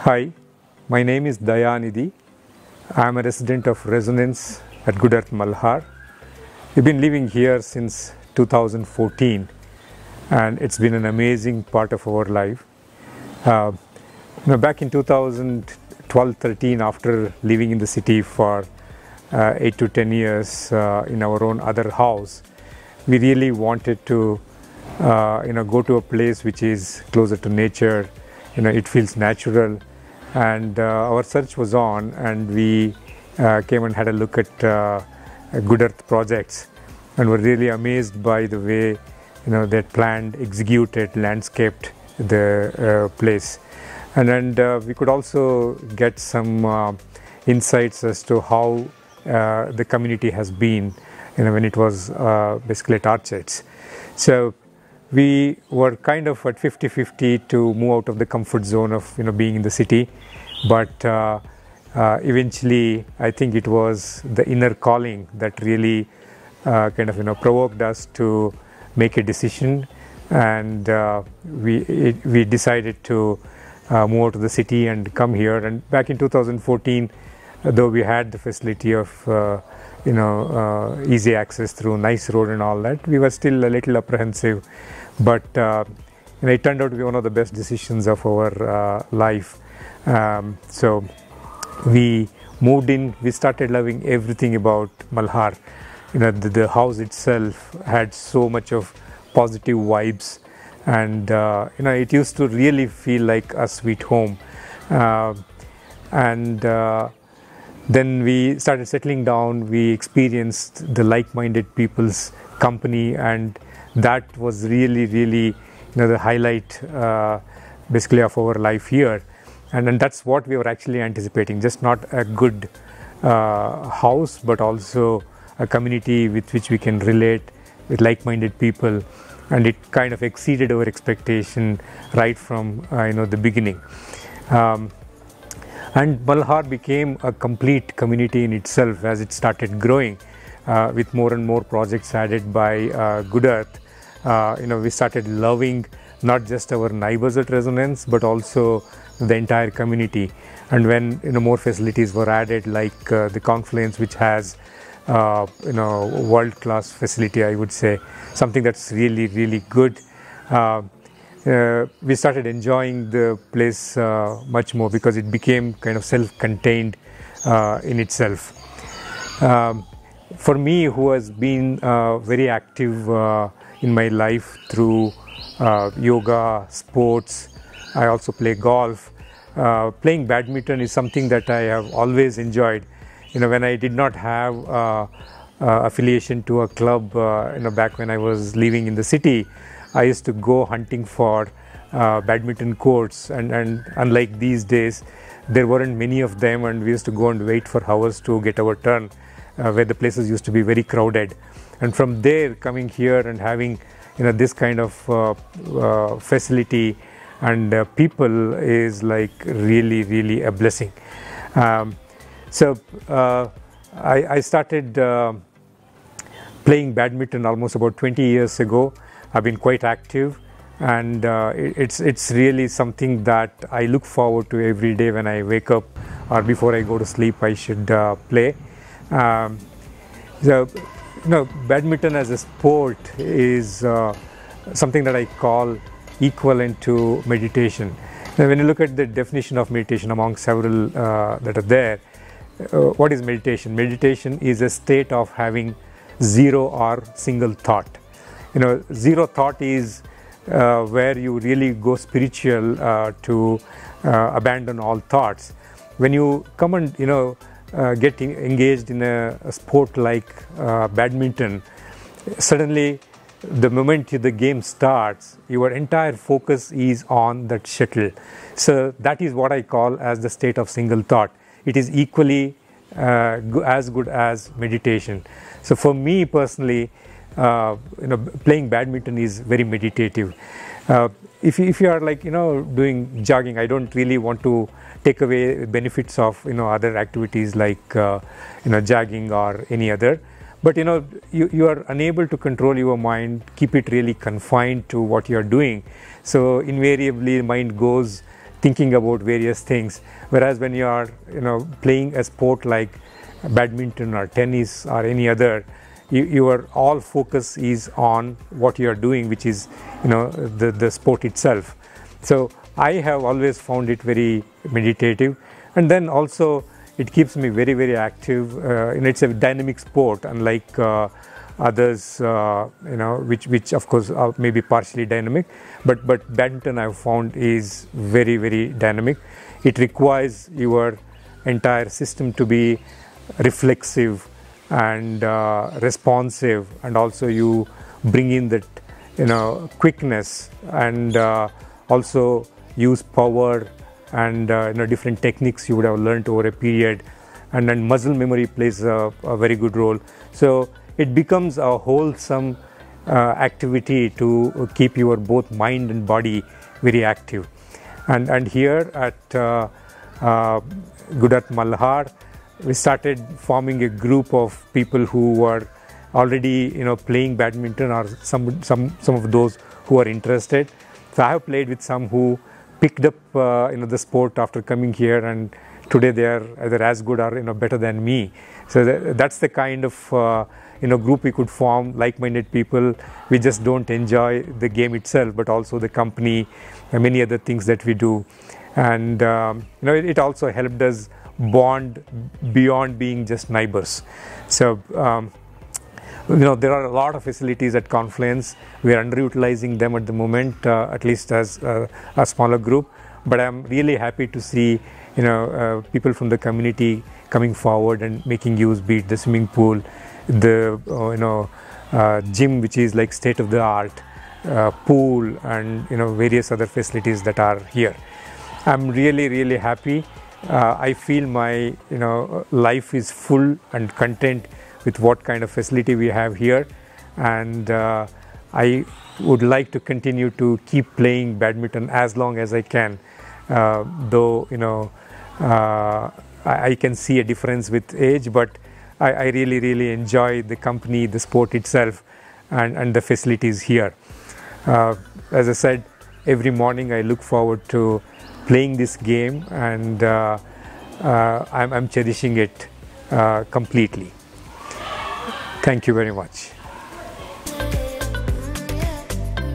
Hi, my name is Dayanidhi. I am a resident of Resonance at GoodEarth Malhar. We've been living here since 2014 and it's been an amazing part of our life. Back in 2012-13, after living in the city for 8 to 10 years in our own other house, we really wanted to go to a place which is closer to nature. It feels natural, and our search was on, and we came and had a look at GoodEarth projects, and were really amazed by the way they planned, executed, landscaped the place. And then we could also get some insights as to how the community has been when it was basically at Archets. So we were kind of at 50-50 to move out of the comfort zone of being in the city, but eventually I think it was the inner calling that really kind of provoked us to make a decision, and we decided to move out to the city and come here. And back in 2014, though we had the facility of easy access through nice road and all that, we were still a little apprehensive, but it turned out to be one of the best decisions of our life. So we moved in, we started loving everything about Malhar. The house itself had so much of positive vibes, and it used to really feel like a sweet home. Then we started settling down, we experienced the like-minded people's company, and that was really the highlight basically of our life here. And that's what we were actually anticipating, just not a good house, but also a community with which we can relate with like-minded people, and it kind of exceeded our expectation right from the beginning. And Malhar became a complete community in itself as it started growing, with more and more projects added by GoodEarth. We started loving not just our neighbors at Resonance, but also the entire community. And when more facilities were added, like the Confluence, which has world-class facility, I would say, something that's really good. We started enjoying the place much more, because it became kind of self-contained in itself. For me, who has been very active in my life through yoga, sports, I also play golf. Playing badminton is something that I have always enjoyed. When I did not have affiliation to a club, back when I was living in the city, I used to go hunting for badminton courts, and unlike these days, there weren't many of them, and we used to go and wait for hours to get our turn, where the places used to be very crowded. And from there, coming here and having this kind of facility and people is like really a blessing. So I started playing badminton almost about 20 years ago. I've been quite active, and it's really something that I look forward to every day. When I wake up or before I go to sleep, I should play. So badminton as a sport is something that I call equivalent to meditation. Now, when you look at the definition of meditation among several that are there, what is meditation? Meditation is a state of having zero or single thought. Zero thought is where you really go spiritual to abandon all thoughts. When you come and get engaged in a sport like badminton, suddenly the moment the game starts, your entire focus is on that shuttle. So that is what I call as the state of single thought. It is equally as good as meditation. So for me personally, playing badminton is very meditative. If you are like doing jogging, I don't really want to take away benefits of other activities like jogging or any other, but you are unable to control your mind, keep it really confined to what you are doing. So invariably mind goes thinking about various things. Whereas when you are playing a sport like badminton or tennis or any other, your all focus is on what you are doing, which is the sport itself. So I have always found it very meditative, and then also it keeps me very, very active. It's a dynamic sport, unlike others, which of course may be partially dynamic, but badminton I've found is very, very dynamic. It requires your entire system to be reflexive and responsive, and also you bring in that quickness, and also use power and different techniques you would have learned over a period, and then muscle memory plays a very good role. So it becomes a wholesome activity to keep your both mind and body very active. And here at GoodEarth Malhar, we started forming a group of people who were already playing badminton, or some of those who are interested. So I have played with some who picked up the sport after coming here, and today they are either as good or better than me. So that's the kind of group we could form, like-minded people. We just don't enjoy the game itself, but also the company and many other things that we do. And it also helped us bond beyond being just neighbors. So there are a lot of facilities at Confluence. We are underutilizing them at the moment, at least as a smaller group. But I'm really happy to see people from the community coming forward and making use, be it the swimming pool, the gym, which is like state of the art, pool, and various other facilities that are here. I'm really, really happy. I feel my life is full and content with what kind of facility we have here, and I would like to continue to keep playing badminton as long as I can, though I can see a difference with age, but I really, really enjoy the company, the sport itself, and the facilities here. As I said, every morning I look forward to playing this game, and I'm cherishing it completely. Thank you very much.